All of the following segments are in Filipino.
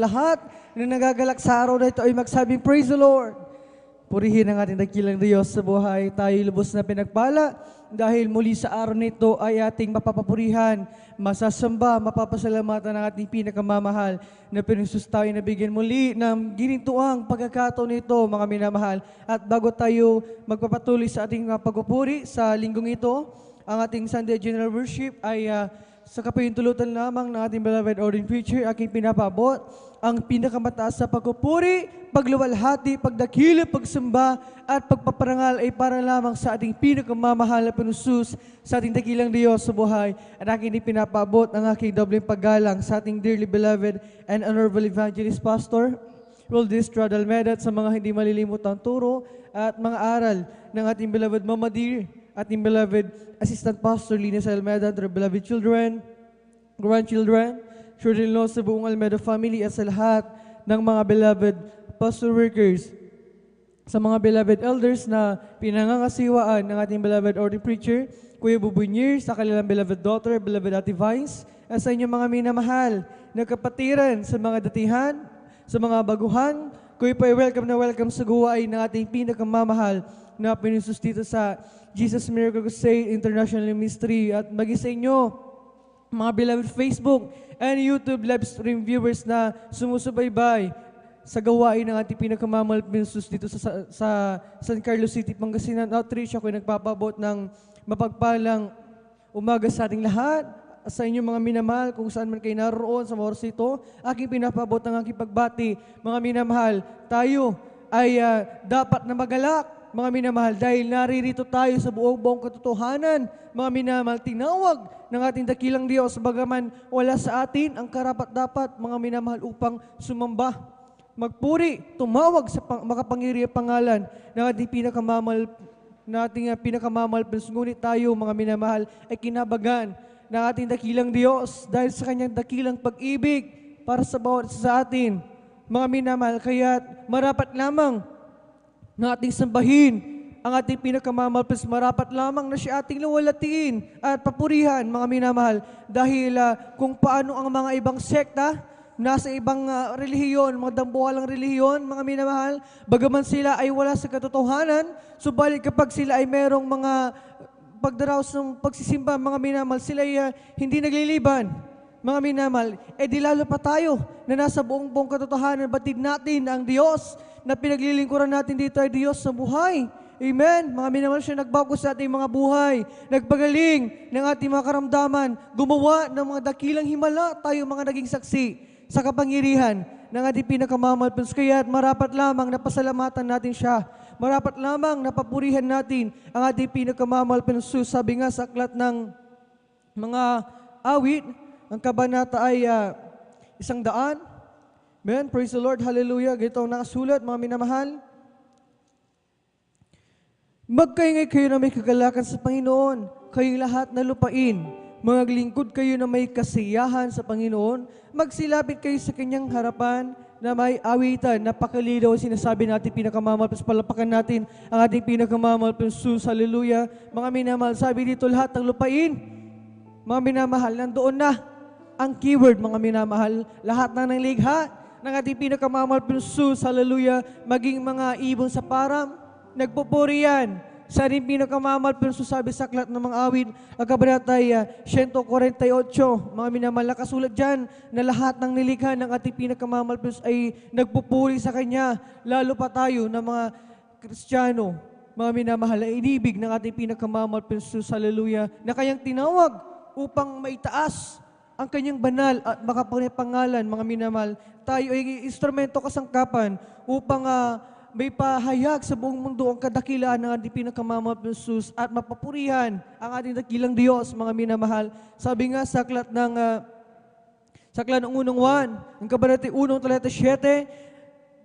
lahat na nagagalak sa araw na ito ay magsabing, Praise the Lord! Purihin ang ating dakilang Diyos sa buhay. Tayo lubos na pinagpala dahil muli sa araw nito ay ating mapapapurihan, masasamba, mapapasalamatan ang ating pinakamamahal na pinusus tayo na bigyan muli ng ginintuang pagkakataon nito, mga minamahal. At bago tayo magpapatuloy sa ating pagpupuri sa linggong ito, ang ating Sunday General Worship ay sa kapahintulutan lamang ng ating beloved ordering preacher, aking pinapabot ang pinakamataas sa pagpupuri, pagluwalhati, pagdakila, pagsamba, at pagpaparangal ay para lamang sa ating pinakamamahal na pinusus sa ating dakilang Diyos sa buhay. At aking pinapabot ang aking dobleng paggalang sa ating dearly beloved and honorable evangelist pastor, Wildistro Almeida, at sa mga hindi malilimutang turo at mga aral ng ating beloved Mama Dear, ating beloved Assistant Pastor Linus Almeida, and their beloved children, grandchildren, children-in-law sa buong Almeida family, at sa lahat ng mga beloved pastor workers, sa mga beloved elders na pinangangasiwaan ng ating beloved ordering preacher, Kuya Bubunyer, sa kanilang beloved daughter, beloved Ate Vines, at sa inyong mga minamahal na kapatiran sa mga datihan, sa mga baguhan. Kuya po ay welcome sa guwain ng ating pinakamamahal na pinusus dito sa Jesus Miracle Crusade International Ministry, at maging sa inyo, mga beloved Facebook and YouTube live stream viewers na sumusubaybay sa gawain ng ating pinakamamahal pinusus dito sa San Carlos City, Pangasinan Outreach. Ako'y nagpapabot ng mapagpalang umaga sa ating lahat, sa inyong mga minamahal, kung saan man kayo naroon sa oras ito. Aking pinapabot ng aking pagbati, mga minamahal, tayo ay dapat na magalak, mga minamahal, dahil naririto tayo sa buong katotohanan. Mga minamahal, tinawag ng ating dakilang Diyos, bagaman wala sa atin ang karapat-dapat, mga minamahal, upang sumamba, magpuri, tumawag sa makapangyarihang pangalan ng ating pinakamamahal, ngunit tayo, mga minamahal, ay kinabagan ng ating dakilang Diyos dahil sa kanyang dakilang pag-ibig para sa bawat sa atin. Mga minamahal, kaya marapat lamang na ating sambahin ang ating pinakamamahal, marapat lamang na siya ating luwalhatiin at papurihan, mga minamahal, dahil kung paano ang mga ibang sekta, nasa ibang relihiyon, mga dambuhalang relihiyon, mga minamahal, bagaman sila ay wala sa katotohanan, subalit kapag sila ay merong mga pagdaraos ng pagsisimba, mga minamahal, sila ay hindi nagliliban. Mga minamahal, di lalo pa tayo na nasa buong katotohanan, batid natin ang Diyos na pinaglilingkuran natin dito ay Diyos sa buhay. Amen. Mga minamahal, siya nagbago sa ating mga buhay, nagpagaling ng ating mga karamdaman, gumawa ng mga dakilang himala, tayo mga naging saksi sa kapangyarihan ng ating pinakamamahal. Kaya marapat lamang na pasalamatan natin siya. Marapat lamang na papurihan natin ang ating pinakamamahal. Sabi nga sa aklat ng mga awit, ang kabanata ay 100. Amen. Praise the Lord. Hallelujah. Ganito ang nakasulat, mga minamahal. Magkaingay kayo na may kagalakan sa Panginoon, kayong lahat na lupain. Maglingkod kayo na may kasiyahan sa Panginoon. Magsilapit kayo sa kanyang harapan na may awitan. Napakalilaw sinasabi natin pinakamamahal. Palapakan natin ang ating pinakamamahal. Jesus, hallelujah. Mga minamahal, sabi dito lahat ng lupain. Mga minamahal, nandoon na ang keyword, mga minamahal. Lahat na ng ligha ng ating pinakamamahal. Jesus, hallelujah. Maging mga ibon sa param, nagpupuri yan sa ating pinakamamahal. Sabi sa aklat ng mga awit, ang kabanata ay 148, mga minamahal, nakasulat dyan na lahat ng nilikha ng ating pinakamamahal ay nagpupuri sa Kanya. Lalo pa tayo na mga Kristiyano, mga minamahal, ay inibig ng ating pinakamamahal, Jesus, hallelujah, na kayang tinawag upang maitaas ang kanyang banal at makapangalan, mga minamahal. Tayo ay instrumento kasangkapan upang may pahayag sa buong mundo ang kadakilaan ng ating pinakamamahal Jesus at mapapurihan ang ating dakilang Diyos, mga minamahal. Sabi nga sa aklat ng unang Juan, ang kabanata 1:7,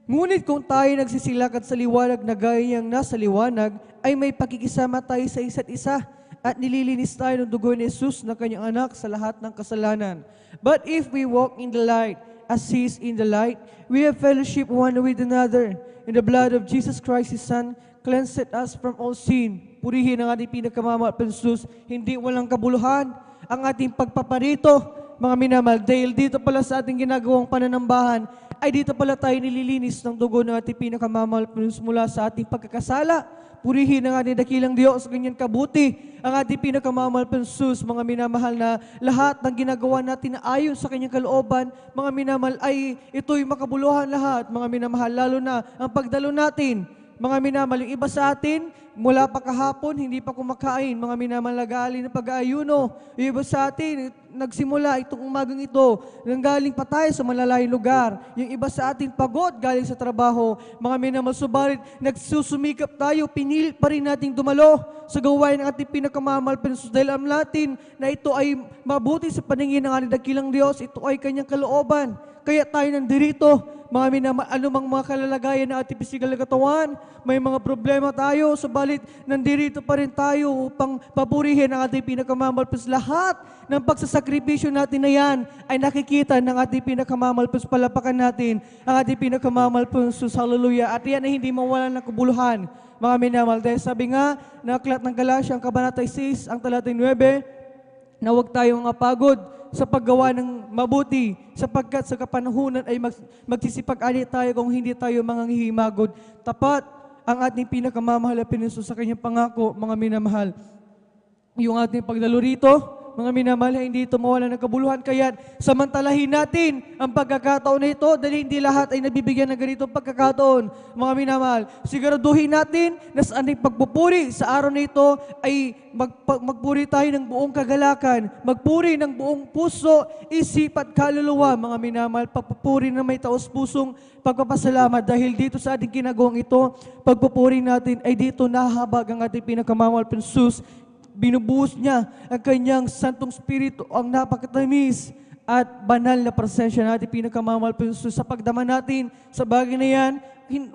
ngunit kung tayo nagsisilakad sa liwanag na gayang nasa liwanag, ay may pakikisama tayo sa isa't isa at nililinis tayo ng dugo ni Jesus na kanyang anak sa lahat ng kasalanan. But if we walk in the light, as He is in the light, we have fellowship one with another, and the blood of Jesus Christ, His Son, cleanseth us from all sin. Purihin ang ating pinakamamahal, Jesus, hindi walang kabuluhan ang ating pagpaparito, mga minamahal, dahil dito pala sa ating ginagawang pananambahan ay dito pala tayo nililinis ng dugo ng ating pinakamamahal mula sa ating pagkakasala. Purihin ang ating dakilang Diyos, ganyan kabuti ang ating pinakamamahal pensus, mga minamahal na lahat ng ginagawa natin na ayon sa kanyang kalooban, mga minamahal ay ito'y makabuluhan lahat, mga minamahal, lalo na ang pagdalo natin. Mga minamahal, yung iba sa atin, mula pa kahapon, hindi pa kumakain. Mga minamahal, nag-aali ng pag-aayuno. Yung iba sa atin, nagsimula itong umagang ito, nanggaling pa tayo sa malalayong lugar. Yung iba sa atin, pagod galing sa trabaho. Mga minamahal, subalit, nagsusumikap tayo, pinilit pa rin nating dumalo sa gawain ng ating pinakamamahal pensus. Dahil alam natin na ito ay mabuti sa paningin ng ating dakilang Diyos. Ito ay kanyang kalooban. Kaya tayo nandirito, mga minamahal, anumang mga kalalagayan ng ating pisikal na katawan, may mga problema tayo, subalit nandirito pa rin tayo upang papurihin ang ating pinakamamahal pensus. Lahat ng pagsasakripisyo natin na yan ay nakikita ng ating pinakamamahal pensus. Palapakan natin ang ating pinakamamahal pensus. Hallelujah. At yan ay hindi mawalan ng kabuluhan, mga minamahal. Dahil sabi nga, na aklat ng Galatia, ang kabanata 6, ang talata 9, na huwag tayong mapagod sa paggawa ng mabuti, sapagkat sa kapanahunan ay magsisipag-ani tayo kung hindi tayo manghihimagod. Tapat ang ating pinakamamahal na pensus sa kanyang pangako, mga minamahal. Yung ating pagdalo rito, mga minamahal, hindi ito mawala ng kabuluhan. Kaya samantalahin natin ang pagkakataon na ito dahil hindi lahat ay nabibigyan ng ganitong pagkakataon. Mga minamahal, siguraduhin natin na sa ating pagpupuri sa araw na ito ay magpuri tayo ng buong kagalakan, magpuri ng buong puso, isip at kaluluwa. Mga minamahal, pagpupuri na may taos-pusong pagpapasalamat dahil dito sa ating ginagawang ito, pagpupuri natin ay dito nahabag ang ating pinakamamahal pensus. Binubuhos niya ang kanyang Santong Espiritu, ang napakatamis at banal na presensya natin, pinakamamahal pensus. Sa pagdama natin sa bagay na yan,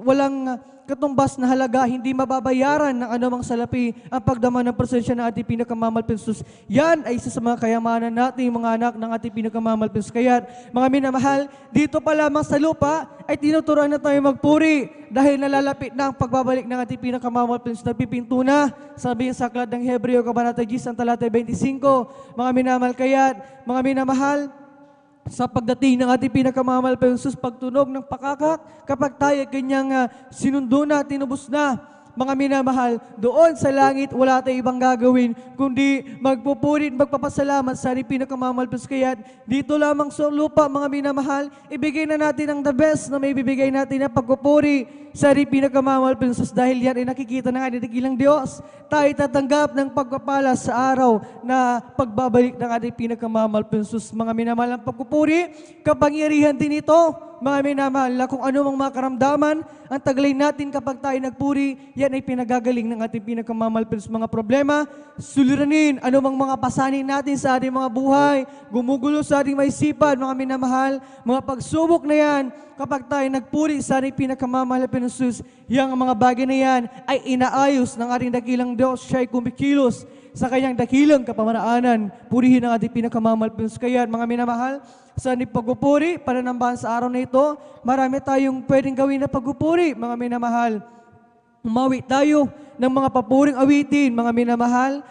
walang katumbas na halaga, hindi mababayaran ng anumang salapi ang pagdama ng presensya ng ating pinakamamahal pensus. Yan ay isa sa mga kayamanan natin, mga anak ng ating pinakamamahal pensus. Kaya, mga minamahal, dito pa lamang sa lupa ay tinuturuan na tayo magpuri dahil nalalapit na ang pagbabalik ng ating pinakamamahal pensus. Nagpipinto na, sabi sa aklat ng Hebreo, kabanata 10, ang talata 25. Mga minamahal, kaya, mga minamahal, sa pagdating ng ating pinakamamahal pensus, pagtunog ng pakakak, kapag tayo kanyang sinundo na, tinubos na, mga minamahal, doon sa langit, wala tayong ibang gagawin, kundi magpupurit, magpapasalamat sa ating pinakamamahal pensus. Kaya dito lamang sa lupa, mga minamahal, ibigay na natin ang the best na may bibigay natin na pagpupuri sa ating pinakamamahal pensus. Dahil yan ay nakikita ng ating dakilang Diyos, tayo tatanggap ng pagpapala sa araw na pagbabalik ng ating pinakamamahal pensus. Mga minamahal, ang pagpupuri, kapangyarihan din ito, mga minamahal, na kung ano mang mga karamdaman, ang taglay natin kapag tayo nagpuri, yan ay pinagagaling ng ating pinakamamahal pensus. Mga problema, suliranin, ano mang mga pasanin natin sa ating mga buhay, gumugulo sa ating maisipan, mga minamahal, mga pagsubok na yan, kapag tayo nagpuri sa ating pinakamamahal pensus, yung mga bagay na yan ay inaayos ng ating dakilang Diyos. Siya ay kumikilos sa kanyang dakilang kapamaraanan. Purihin ang ating pinakamamahal pensus. Kaya, mga minamahal, sa ating pagpupuri, pananambahan sa araw na ito, marami tayong pwedeng gawin na pagpupuri, mga minamahal. Umawi tayo ng mga papuring awitin, mga minamahal.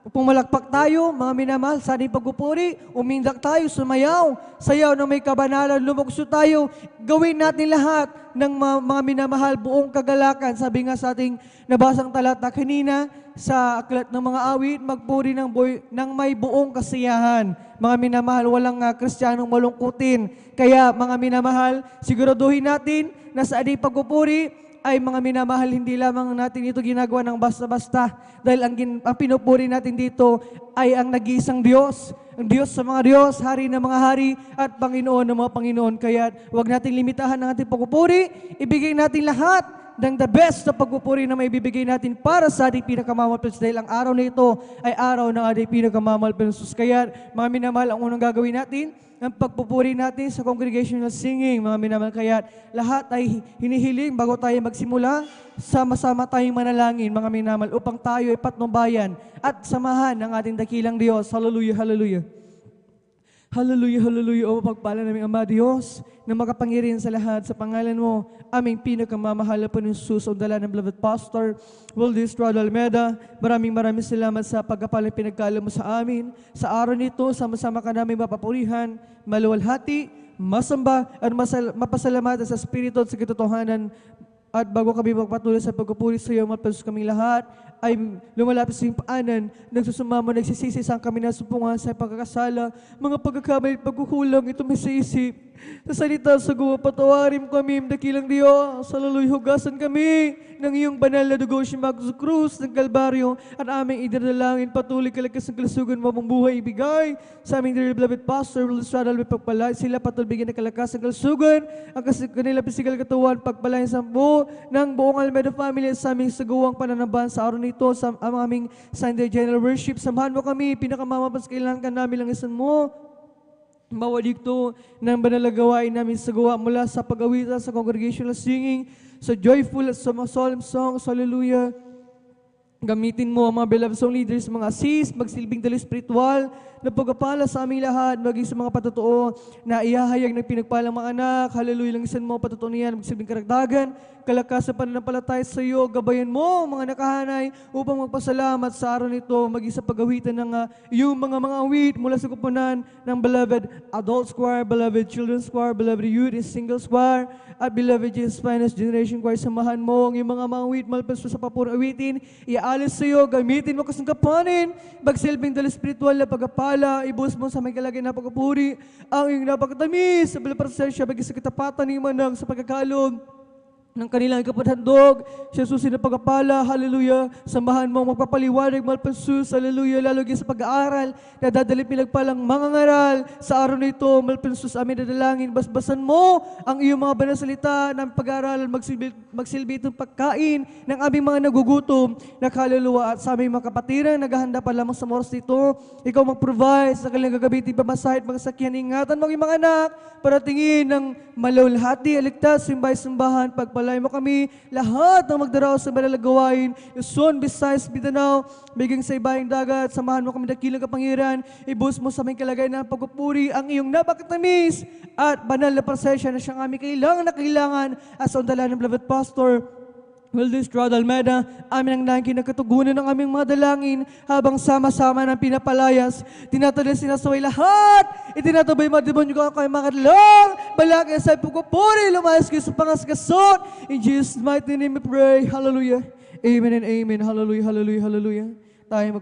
Pumalakpak tayo, mga minamahal, sa ating pagpupuri, umindak tayo, sumayaw, sayaw na may kabanalan, lumukso tayo, gawin natin lahat ng mga minamahal, buong kagalakan. Sabi nga sa ating nabasang talata kanina, sa aklat ng mga awit, magpuri ng may buong kasiyahan. Mga minamahal, walang Kristiyanong malungkutin. Kaya, mga minamahal, siguraduhin natin na sa ating pagpupuri, ay mga minamahal, hindi lamang natin ito ginagawa ng basta-basta. Dahil ang pinupuri natin dito ay ang nag-iisang Diyos. Ang Diyos sa mga Diyos, Hari ng mga hari, at Panginoon ng mga Panginoon. Kaya huwag natin limitahan ang ating pagpupuri. Ibigay natin lahat ng the best na pagpupuri na may bibigay natin para sa ating pinakamamahal pensus. Dahil ang araw na ito ay araw ng ating pinakamamahal pensus. Kaya mga minamahal, ang unang gagawin natin, ang pagpupuri natin sa congregational singing, mga minamahal. Kaya lahat ay hinihiling bago tayo magsimula, sama-sama tayong manalangin, mga minamahal, upang tayo ay patnubayan at samahan ng ating dakilang Diyos. Hallelujah, hallelujah. Hallelujah, hallelujah. O pagpala naming Ama Diyos, na makapangyarihan sa lahat, sa pangalan mo, aming pinakamamahal na Jesus, o dala ng beloved Pastor Wildy Estrada Almeda. Maraming salamat sa pagkapala pinagkala mo sa amin. Sa araw nito, sama-sama ka namin mapapurihan, maluwalhati, masamba at mapasalamatan sa Espiritu at sa katotohanan. At bago kami magpatuloy sa pagpupuri sa iyo, mapasus kami lahat, ay lumalapit sa iyong paanan, nagsusumama, nagsisisi sa kami na supungan sa pagkakasala, mga pagkakamali at pagkukulang, ito may sa isip. Sa salita, sa gawa, patawarin kami, dakilang Diyos, sa laluy hugasan kami, ng iyong banal na dugo, siyang sa krus ng Kalbaryo, at aming idinalangin, patuloy kalakas ng kalusugan mo, mong buhay ibigay, sa aming dearly beloved pastor, Will Stradal, may pagpalay, sila patuloy bigyan ng kalakas ng kalusugan, ang kanila pisikal katawan, pagpalain sa buo, ng buong Almeida family, sa aming sagawang pananaban sa araw nito, sa aming Sunday General Worship, samahan mo kami, pinakamamapas kailangan ka namin lang isan mo, mawaligto ng banalagawain namin sa gawa mula sa pag-awita, sa congregational singing, sa joyful at sa mga solemn songs, hallelujah. Gamitin mo ang mga beloved song leaders, mga assist, magsilbing dalo spiritual, na pagpapala sa aming lahat, maging sa mga patotoo na ihahayag ng pinagpalang mga anak, hallelujah, lang isan mo patotoo niyan, magsilbing karagdagan, kalakas sa pananampalataya sa iyo, gabayan mo mga nakahanay upang magpasalamat sa araw nito, maging sa pag-awitan ng iyong mga awit mula sa kupunan ng beloved adult choir, beloved children's choir, beloved youth and singles choir, at beloved Jesus Finest Generation Choir, samahan mo ang iyong mga awit, malpas sa papurang awitin, ialis sa iyo, gamitin mo kasangkapanin, magsilbing dalo spiritual na pagpapala, ibus mo sa may kalagay na pagpupuri, ang iyong napakatamis sa balaprasensya, bagay sa katapatan ni Manang sa pagkakalog, ng kanilang ikapadhandog, siya susi na pagpapala, hallelujah, samahan mo magpapaliwanag, malpansus, hallelujah, lalo sa pag-aaral, na dadalip pinagpalang mga ngaral, sa araw na ito, malpansus, amin dadalangin, basbasan mo ang iyong mga banal salita ng pag-aaral, magsilbi itong pagkain ng aming mga nagugutom, na kaluluwa at sa aming mga kapatiran, naghahanda pa lamang sa moras nito, ikaw mag-provide sa kanilang gagamitin, pamasahit, mga sakyan, ingatan mo ang mga anak, para tingin ng malawalhati, aligtas, simbahan, pagpalay mo kami, lahat ng magdaraw sa banal na gawain, Luzon, Visayas, Mindanao, biging sa ibayang dagat, samahan mo kami dakilang kapangyarihan, ibus mo sa aming kalagay ng pagpupuri, ang iyong napakatamis at banal na presensya na siyang aming kailangan at sa undalan ng beloved pastor, Will Stradal Almeida, amin ang nangkin na katugunan ng aming mga dalangin habang sama-sama ng pinapalayas. Tinatalis sinasaway lahat. Itinatabay mga demonyo ko kayo mga lang. Balakay sa pagpupuri, lumayas kayo sa pangasgasot. In Jesus' mighty name we pray. Hallelujah. Amen and amen. Hallelujah, hallelujah, hallelujah. Tayo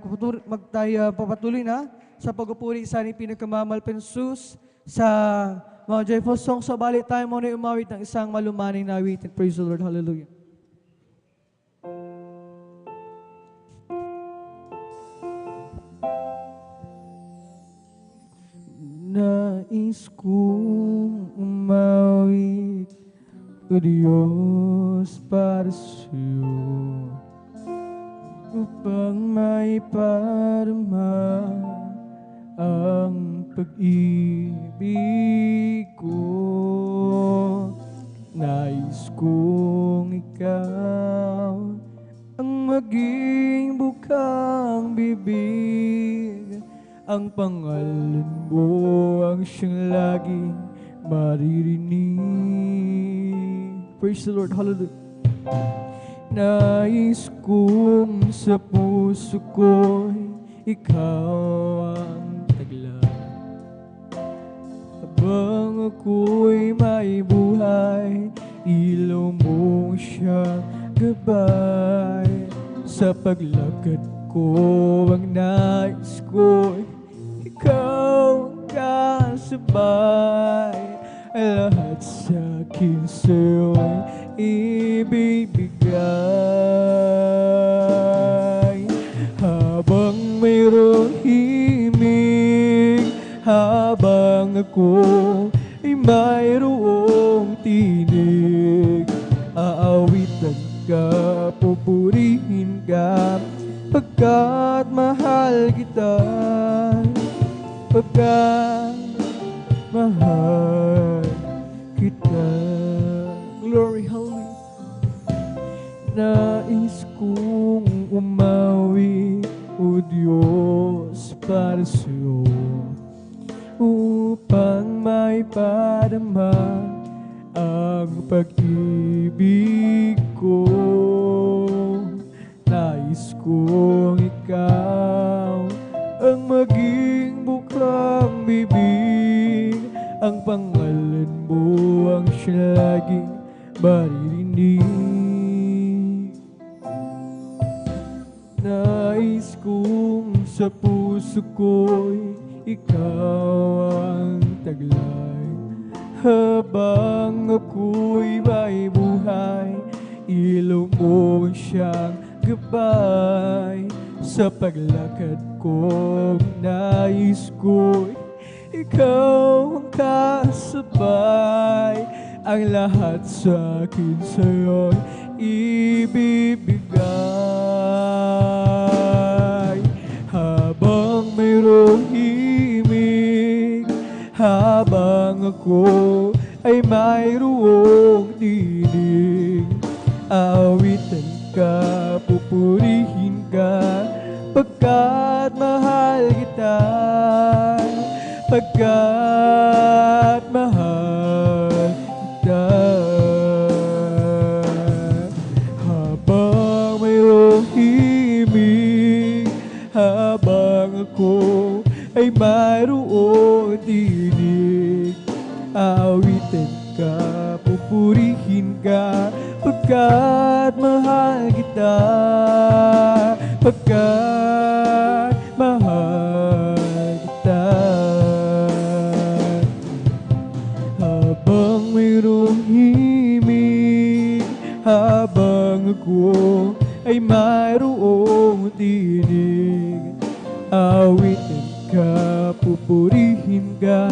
papatuloy na sa pagpupuri sa ating pinagkamamalpensus sa mga joyful songs. Sa balik tayo muna umawit ng isang malumaning na awitin. Praise the Lord. Hallelujah. Nais kong umawit, O Diyos, para sa'yo, upang maiparama ang pag-ibig ko. Nais kong ikaw ang maging bukang bibig, ang pangalan mo ang siyang laging maririnig. Praise the Lord, hallelujah. Nais kong sa puso ko'y ikaw ang taglay, habang ako'y may buhay, ilaw mo siyang gabay. Sa paglakad ko ang nais ko'y ikaw ang kasabay, lahat sa akin sa'yo'y ibibigay. Habang mayroong himig, habang ako ay mayroong tinig, aawitan ka, pupurihin ka, pagkat mahal kita, pagkat mahal kita. Glory, hallelujah. Nais kong umawi, O Diyos, para sa'yo, upang may padama ang pag-ibig ko. Nais kong ikaw ang maging bukang bibig, ang pangalan buwang siya laging maririnig. Nais kong sa puso ko'y ikaw ang taglay. Habang ako'y may buhay, ilaw mo siyang gabay. Sa paglakad kong nais ko'y ikaw ang kasabay. Ang lahat sa akin sa'yo'y ibibigay. Habang mayroong himig, habang ako ay mayroong dinig, awitan ka, pupurihin ka, pagkat mahal kita, pagkat mahal kita. Habang mayroong himig, habang ako ay mayroong dinig, awitin ka, pupurihin ka, pagkat mahal kita, pagkat mahal kita. Habang mayroong himig, habang ako ay mayroong dinig, awitin ka, pupurihin ka,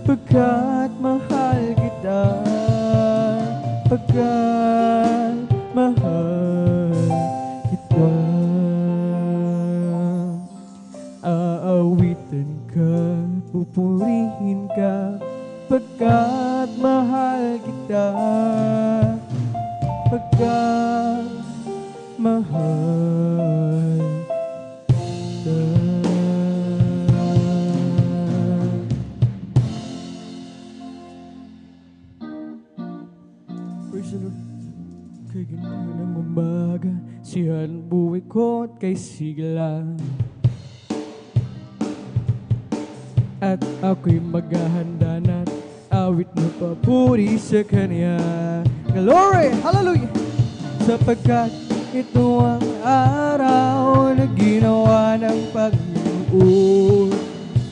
pagkat mahal kita, pagkat mahal kita. Aawitin ka, pupurihin ka, pagkat mahal kita, pagkat mahal kita. Praise the Lord. Kay ganda ng umaga, siyan buhay ko at kay sigla, at ako'y maghahanda na awit na papuri sa Kanya. Glory! Hallelujah! Sapagkat ito ang araw na ginawa ng Panginoon.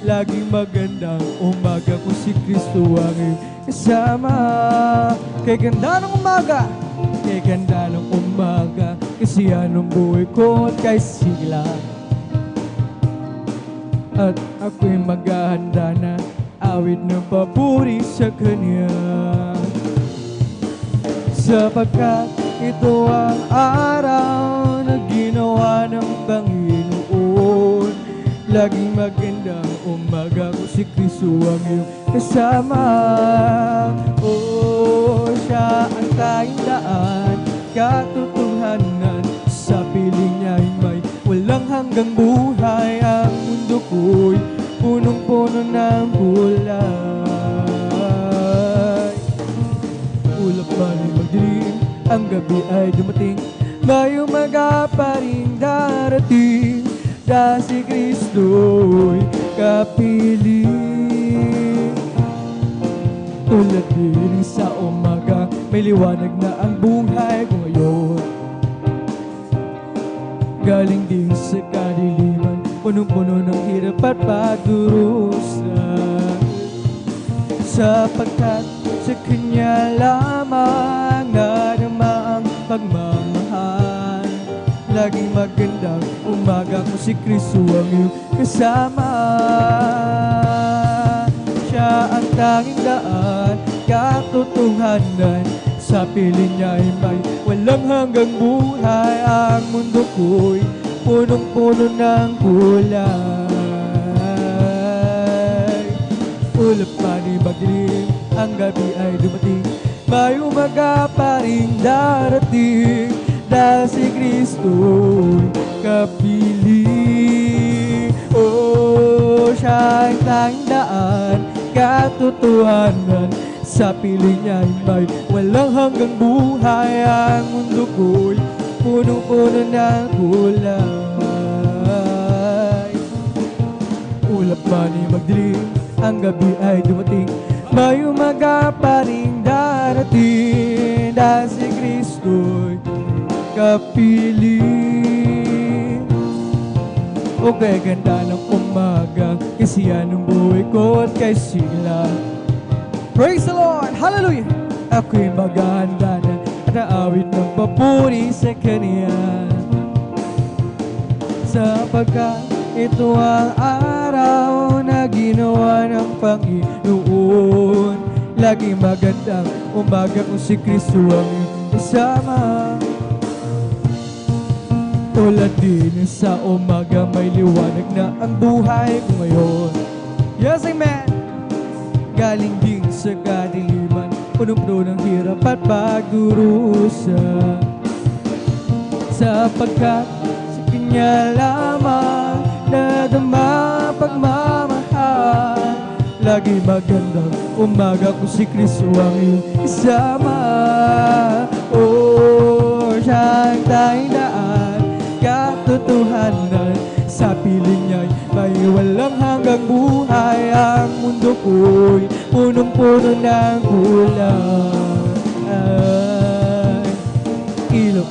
Laging magandang umaga kung si Kristo ang iyong kasama. Kay ganda ng umaga, Kay ganda ng umaga, kasi anong buhay ko at kay sigla, at ako'y maghahanda na awit ng papuri sa Kanya. Sapagkat ito ang araw na ginawa ng Panginoon. Laging magandang umaga kung si Kristo ang iyong kasama. Oh, siya ang tanging daan, katotohanan, sa piling niya'y may walang hanggang buhay. Ang mundo ko'y punong-puno ng kulay. Ulap man ay magdilim, ang gabi ay dumating, may umaga pa rin darating, dahil si Kristo'y kapiling. Tulad din sa umaga, may liwanag na ang buhay ko ngayon. Galing din sa kadiliman, punong-puno ng hirap at pagdurusa. Sapagkat sa Kanya lamang nadama ang pagmamahal. Laging magandang umaga kung si Kristo ang iyong kasama. Siya ang tanging daan, katotohanan, sa piling niya'y may walang hanggang buhay. Ang mundo ko'y punong-puno ng kulay. Ulap man ay magdilim, ang gabi ay dumating, may umaga pa rin darating, dahil si Kristo'y kapiling. Oh, siya ang tanging daan, katotohanan, sa piling niya'y may walang hanggang buhay. Ang mundo ko'y punong-puno ng kulay. Ulap man ay magdilim, ang gabi ay dumating, may umaga umaga pa rin darating dahil si Kristo'y kapiling. O kaya ganda ng umaga kasi yan ang buhay ko at kay sila. Praise the Lord! Hallelujah! Ako'y maghahanda na naawit ng papuri sa Kanya, sapagkat ito ang araw na ginawa ng Panginoon. Laging magandang umaga kung si Kristo ang iyong kasama. Tulad din sa umaga may liwanag na ang buhay ko ngayon. Yes, amen! Galing din sa kadiliman, punong-puno ng hirap at pagdurusa, sapagkat sa Kanya lamang nadama pagmamahal. Lagi magandang umaga kung si Kristo ang iyong isama. Oh, siyang tanging daan, katotohanan, sa piling niya'y may walang hanggang buhay. Ang mundo ko'y punong-puno ng kulang. Ilog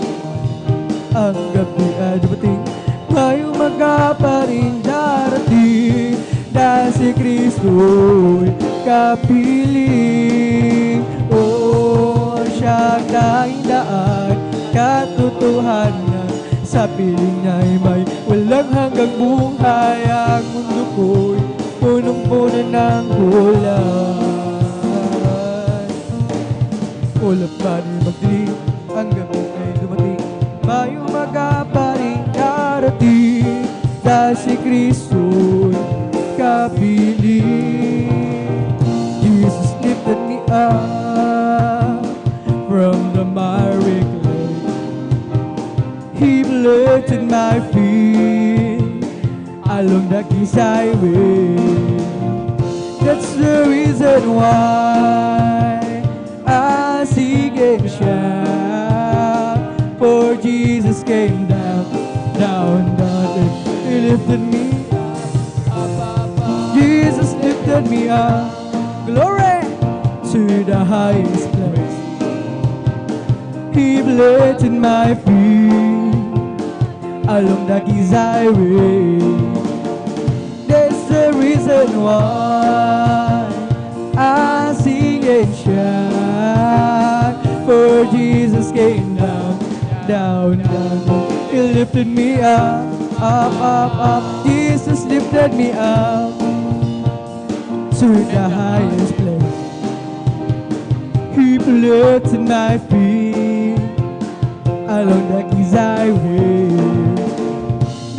ang gabi ay dumating, may umaga pa rin darating dahil si Kristo'y kapiling. Oh, siyang tanging daan, katotohanan, sa piling niya'y may walang hanggang buhay. Ang mundo ko'y punong-puno ng kulang. Ulap pa rin magdilim, ang gabi ay dumating, may umaga pa rin darating dahil si Kristo'y kapiling. Jesus lifted me up from the miry clay. He lifted my feet along the His highway. That's the reason why I sing and shout. For Jesus came down, down, and He lifted me up. Jesus lifted me up, glory, to the highest place. He lifted my feet along the His highway. That's the reason why I sing and shout. For Jesus came down, down, down. He lifted me up, up, up, up. Jesus lifted me up to the highest place. He lifted my feet along the His highway.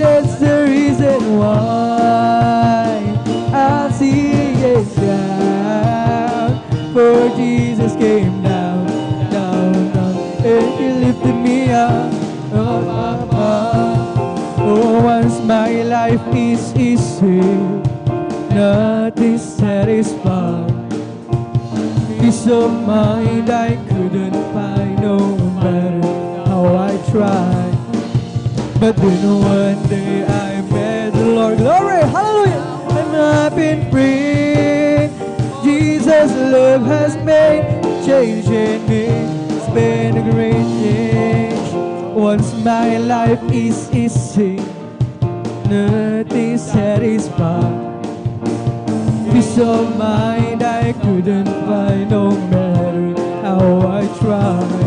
That's the reason why I sing and shout. For Jesus came down, down, down, and He lifted me up, up, up, up. Oh, once my life is easy, nothing satisfied. Peace of mind I couldn't find, no matter how I tried. But then one day I met the Lord, glory, hallelujah, and I've been free. Jesus' love has made a change in me. It's been a great change. Once my life is easy, nothing satisfied. Peace of mind I couldn't find, no matter how I tried.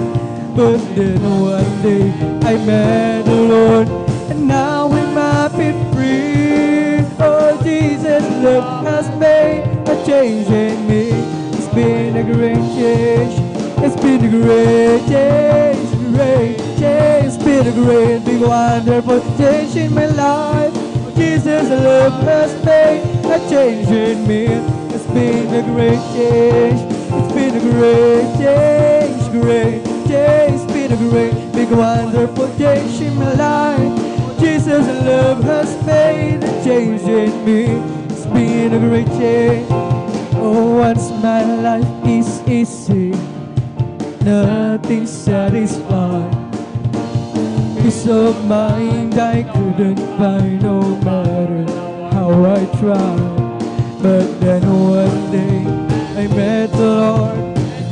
But then one day I met the Lord, and now I've been free. Oh, Jesus' love has made a change in me. It's been a great change. It's been a great change, great change. It's been a great, big, wonderful change in my life. Jesus' love has made a change in me. It's been a great change. It's been a great change, great change. It's been a great, big, wonderful change in my life. Jesus' love has made a change in me. It's been a great change. Oh, once my life is easy, nothing satisfied. Peace of mind I couldn't find, no matter how I tried. But then one day I met the Lord.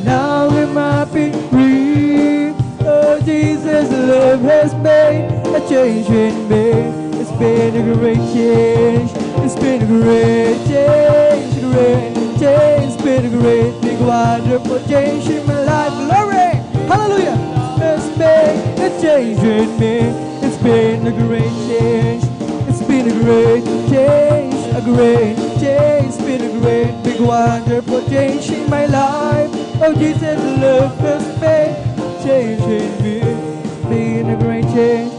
Now I'm happy, free. Oh, Jesus' love has made a change in me. It's been a great change. It's been a great change, great change. It's been a great, big, wonderful change in my life. Glory, hallelujah. It's been a change in me. It's been a great change. It's been a great change, a great change. It's been a great, big, wonderful change in my life. Oh, Jesus' love has made change in me. It's been a great change.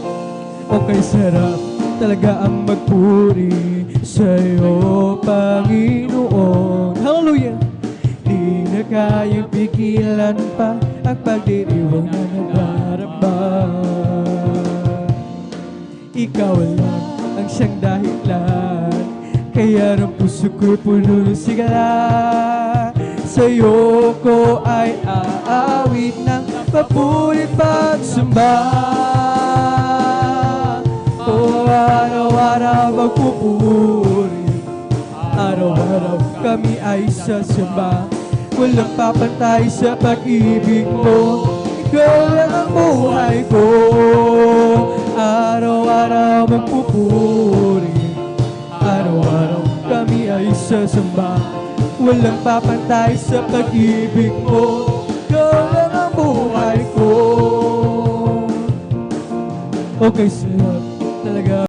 Okay, sarap talaga ang magpuri sa'yo, Panginoon. Hallelujah! Di na kayang pigilan pa ang pagdiriwang na nadarama. Ikaw lang ang siyang dahilan, kaya ng puso ko'y puno ng sigala. Sa'yo ko ay aawit ng papuri pagsamba. O araw-araw magpupuri, araw-araw kami ay sasamba. Walang papantay sa pag-ibig mo, ikaw lang ang buhay ko. Araw-araw magpupuri, araw-araw kami ay sasamba. Walang papantay sa pag-ibig mo, ikaw lang ang buhay ko. Okay, sir.